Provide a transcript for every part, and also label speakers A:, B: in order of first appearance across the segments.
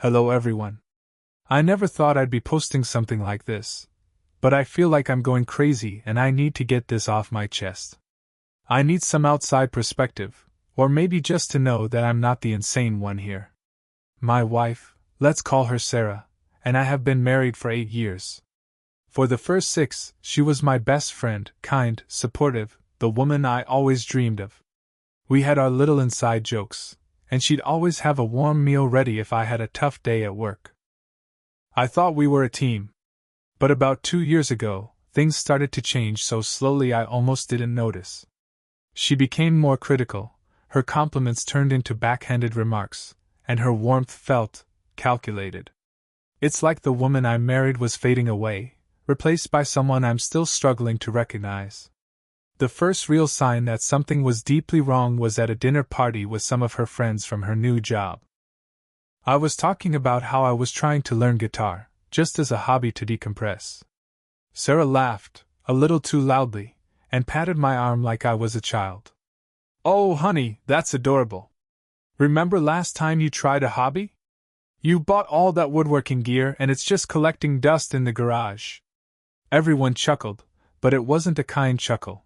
A: Hello everyone. I never thought I'd be posting something like this, but I feel like I'm going crazy and I need to get this off my chest. I need some outside perspective, or maybe just to know that I'm not the insane one here. My wife, let's call her Sarah, and I have been married for 8 years. For the first 6, she was my best friend, kind, supportive, the woman I always dreamed of. We had our little inside jokes, and she'd always have a warm meal ready if I had a tough day at work. I thought we were a team. But about 2 years ago, things started to change so slowly I almost didn't notice. She became more critical, her compliments turned into backhanded remarks, and her warmth felt calculated. It's like the woman I married was fading away, replaced by someone I'm still struggling to recognize. The first real sign that something was deeply wrong was at a dinner party with some of her friends from her new job. I was talking about how I was trying to learn guitar, just as a hobby to decompress. Sarah laughed, a little too loudly, and patted my arm like I was a child. "Oh, honey, that's adorable. Remember last time you tried a hobby? You bought all that woodworking gear and it's just collecting dust in the garage." Everyone chuckled, but it wasn't a kind chuckle.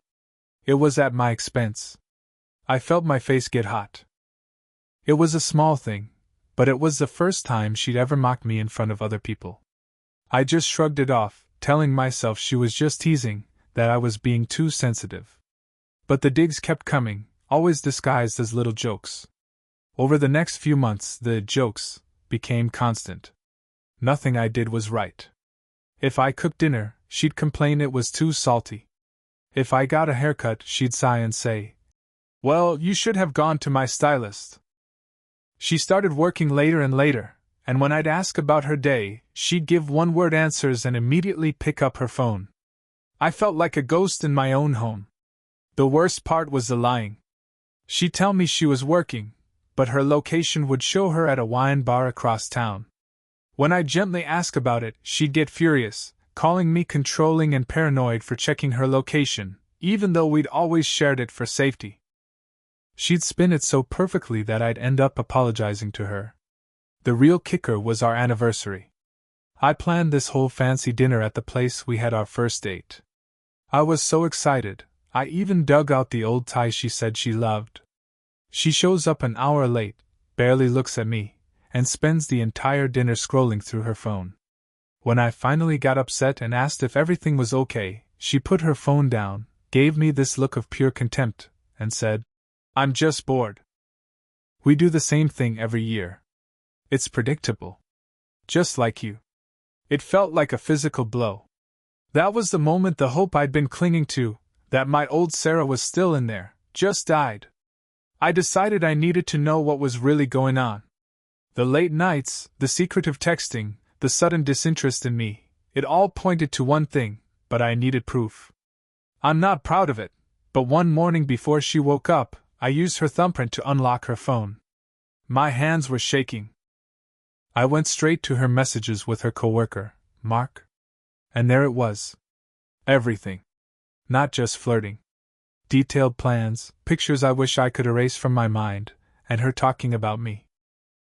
A: It was at my expense. I felt my face get hot. It was a small thing, but it was the first time she'd ever mocked me in front of other people. I just shrugged it off, telling myself she was just teasing, that I was being too sensitive. But the digs kept coming, always disguised as little jokes. Over the next few months, the jokes became constant. Nothing I did was right. If I cooked dinner, she'd complain it was too salty. If I got a haircut, she'd sigh and say, "Well, you should have gone to my stylist." She started working later and later, and when I'd ask about her day, she'd give one-word answers and immediately pick up her phone. I felt like a ghost in my own home. The worst part was the lying. She'd tell me she was working, but her location would show her at a wine bar across town. When I gently asked about it, she'd get furious, calling me controlling and paranoid for checking her location, even though we'd always shared it for safety. She'd spin it so perfectly that I'd end up apologizing to her. The real kicker was our anniversary. I planned this whole fancy dinner at the place we had our first date. I was so excited, I even dug out the old tie she said she loved. She shows up an hour late, barely looks at me, and spends the entire dinner scrolling through her phone. When I finally got upset and asked if everything was okay, she put her phone down, gave me this look of pure contempt, and said, "I'm just bored." We do the same thing every year. It's predictable. Just like you. It felt like a physical blow. That was the moment the hope I'd been clinging to, that my old Sarah was still in there, just died. I decided I needed to know what was really going on. The late nights, the secretive texting, the sudden disinterest in me, it all pointed to one thing, but I needed proof. I'm not proud of it, but one morning before she woke up, I used her thumbprint to unlock her phone. My hands were shaking. I went straight to her messages with her coworker, Mark. And there it was. Everything. Not just flirting. Detailed plans, pictures I wish I could erase from my mind, and her talking about me.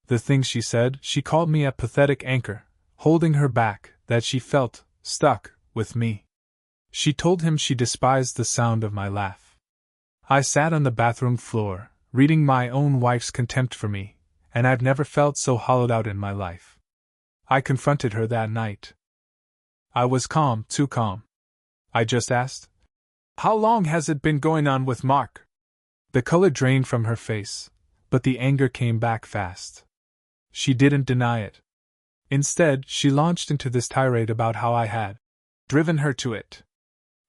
A: The things she said, she called me a pathetic anchor, holding her back, that she felt stuck with me. She told him she despised the sound of my laugh. I sat on the bathroom floor, reading my own wife's contempt for me, and I've never felt so hollowed out in my life. I confronted her that night. I was calm, too calm. I just asked, "How long has it been going on with Mark?" The color drained from her face, but the anger came back fast. She didn't deny it. Instead, she launched into this tirade about how I had driven her to it.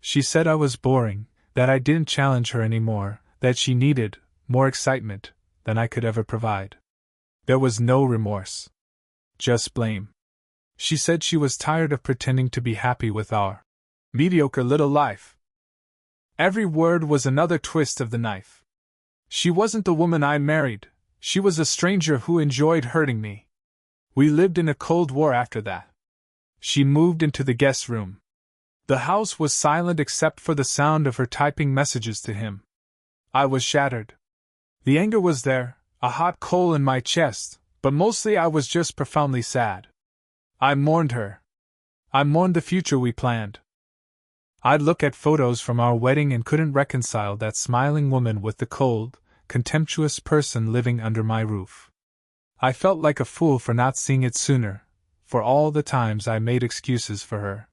A: She said I was boring, that I didn't challenge her anymore, that she needed more excitement than I could ever provide. There was no remorse. Just blame. She said she was tired of pretending to be happy with our mediocre little life. Every word was another twist of the knife. She wasn't the woman I married, she was a stranger who enjoyed hurting me. We lived in a Cold War after that. She moved into the guest room. The house was silent except for the sound of her typing messages to him. I was shattered. The anger was there, a hot coal in my chest, But mostly I was just profoundly sad. I mourned her. I mourned the future we planned. I'd look at photos from our wedding and couldn't reconcile that smiling woman with the cold, contemptuous person living under my roof. I felt like a fool for not seeing it sooner, for all the times I made excuses for her.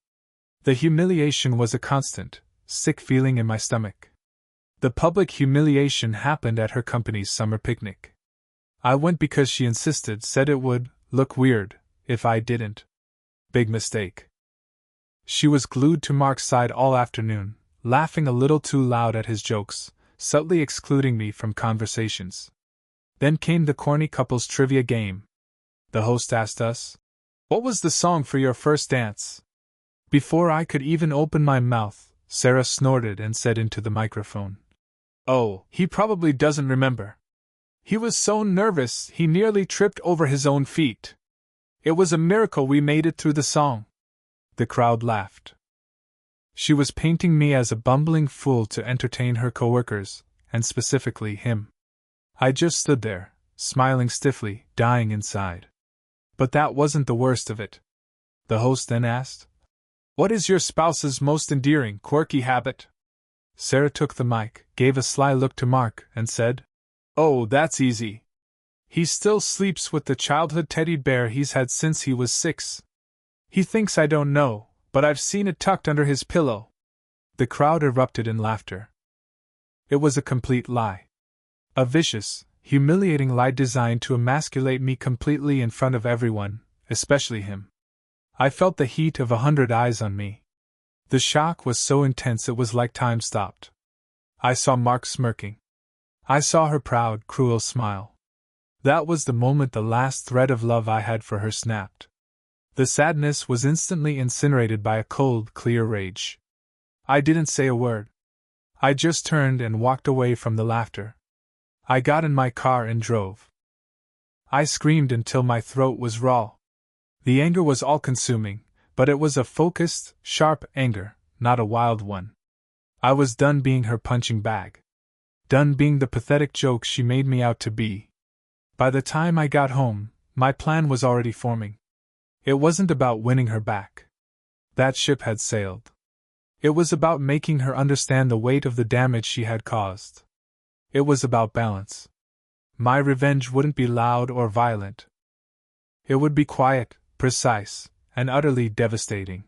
A: The humiliation was a constant, sick feeling in my stomach. The public humiliation happened at her company's summer picnic. I went because she insisted, said it would look weird if I didn't. Big mistake. She was glued to Mark's side all afternoon, laughing a little too loud at his jokes, subtly excluding me from conversations. Then came the corny couples trivia game. The host asked us, "What was the song for your first dance?" Before I could even open my mouth, Sarah snorted and said into the microphone, "Oh, he probably doesn't remember. He was so nervous he nearly tripped over his own feet. It was a miracle we made it through the song." The crowd laughed. She was painting me as a bumbling fool to entertain her coworkers, and specifically him. I just stood there, smiling stiffly, dying inside. But that wasn't the worst of it. The host then asked, "What is your spouse's most endearing, quirky habit?" Sarah took the mic, gave a sly look to Mark, and said, "Oh, that's easy. He still sleeps with the childhood teddy bear he's had since he was 6. He thinks I don't know, but I've seen it tucked under his pillow." The crowd erupted in laughter. It was a complete lie. A vicious, humiliating lie designed to emasculate me completely in front of everyone, especially him. I felt the heat of 100 eyes on me. The shock was so intense it was like time stopped. I saw Mark smirking. I saw her proud, cruel smile. That was the moment the last thread of love I had for her snapped. The sadness was instantly incinerated by a cold, clear rage. I didn't say a word. I just turned and walked away from the laughter. I got in my car and drove. I screamed until my throat was raw. The anger was all-consuming, but it was a focused, sharp anger, not a wild one. I was done being her punching bag. Done being the pathetic joke she made me out to be. By the time I got home, my plan was already forming. It wasn't about winning her back. That ship had sailed. It was about making her understand the weight of the damage she had caused. It was about balance. My revenge wouldn't be loud or violent. It would be quiet, precise, and utterly devastating.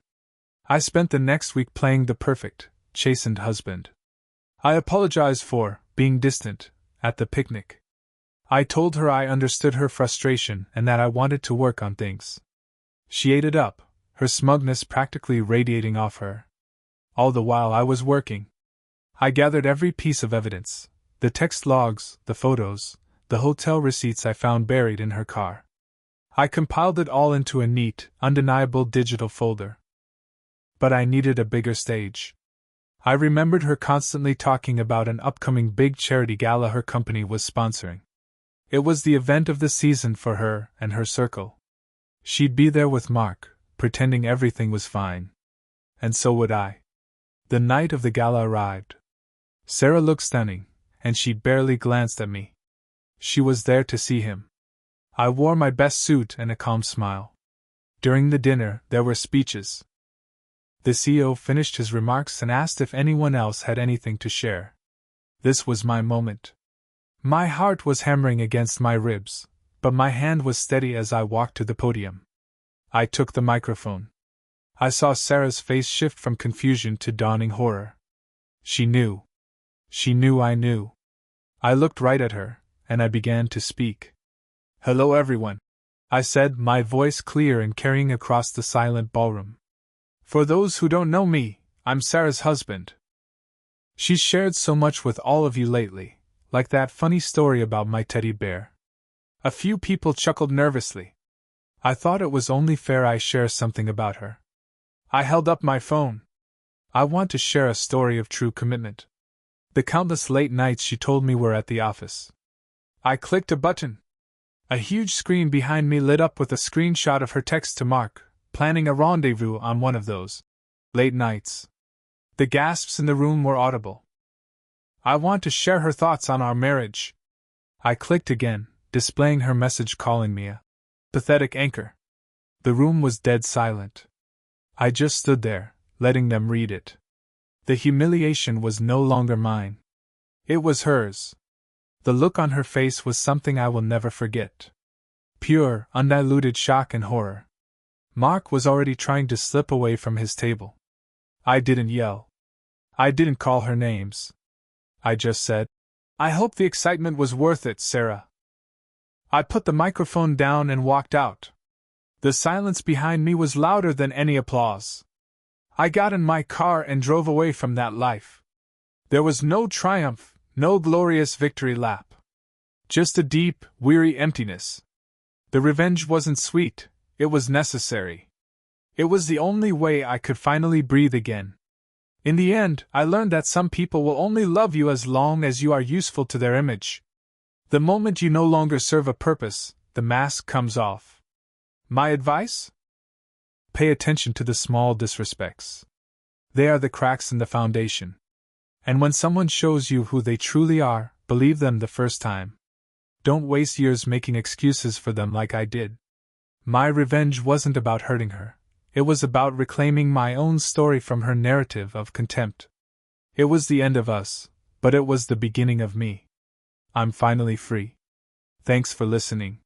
A: I spent the next week playing the perfect, chastened husband. I apologized for being distant at the picnic. I told her I understood her frustration and that I wanted to work on things. She ate it up, her smugness practically radiating off her. All the while I was working. I gathered every piece of evidence, the text logs, the photos, the hotel receipts I found buried in her car. I compiled it all into a neat, undeniable digital folder. But I needed a bigger stage. I remembered her constantly talking about an upcoming big charity gala her company was sponsoring. It was the event of the season for her and her circle. She'd be there with Mark, pretending everything was fine. And so would I. The night of the gala arrived. Sarah looked stunning, and she barely glanced at me. She was there to see him. I wore my best suit and a calm smile. During the dinner, there were speeches. The CEO finished his remarks and asked if anyone else had anything to share. This was my moment. My heart was hammering against my ribs, but my hand was steady as I walked to the podium. I took the microphone. I saw Sarah's face shift from confusion to dawning horror. She knew. She knew I knew. I looked right at her, and I began to speak. "Hello everyone," I said, my voice clear and carrying across the silent ballroom. "For those who don't know me, I'm Sarah's husband. She's shared so much with all of you lately, like that funny story about my teddy bear." A few people chuckled nervously. I thought it was only fair I share something about her. I held up my phone. I want to share a story of true commitment. The countless late nights she told me were at the office. I clicked a button. A huge screen behind me lit up with a screenshot of her text to Mark, planning a rendezvous on one of those late nights. The gasps in the room were audible. "I want to share her thoughts on our marriage." I clicked again, displaying her message calling me a pathetic anchor. The room was dead silent. I just stood there, letting them read it. The humiliation was no longer mine. It was hers. The look on her face was something I will never forget. Pure, undiluted shock and horror. Mark was already trying to slip away from his table. I didn't yell. I didn't call her names. I just said, "I hope the excitement was worth it, Sarah." I put the microphone down and walked out. The silence behind me was louder than any applause. I got in my car and drove away from that life. There was no triumph, no glorious victory lap. Just a deep, weary emptiness. The revenge wasn't sweet, it was necessary. It was the only way I could finally breathe again. In the end, I learned that some people will only love you as long as you are useful to their image. The moment you no longer serve a purpose, the mask comes off. My advice? Pay attention to the small disrespects. They are the cracks in the foundation. And when someone shows you who they truly are, believe them the first time. Don't waste years making excuses for them like I did. My revenge wasn't about hurting her. It was about reclaiming my own story from her narrative of contempt. It was the end of us, but it was the beginning of me. I'm finally free. Thanks for listening.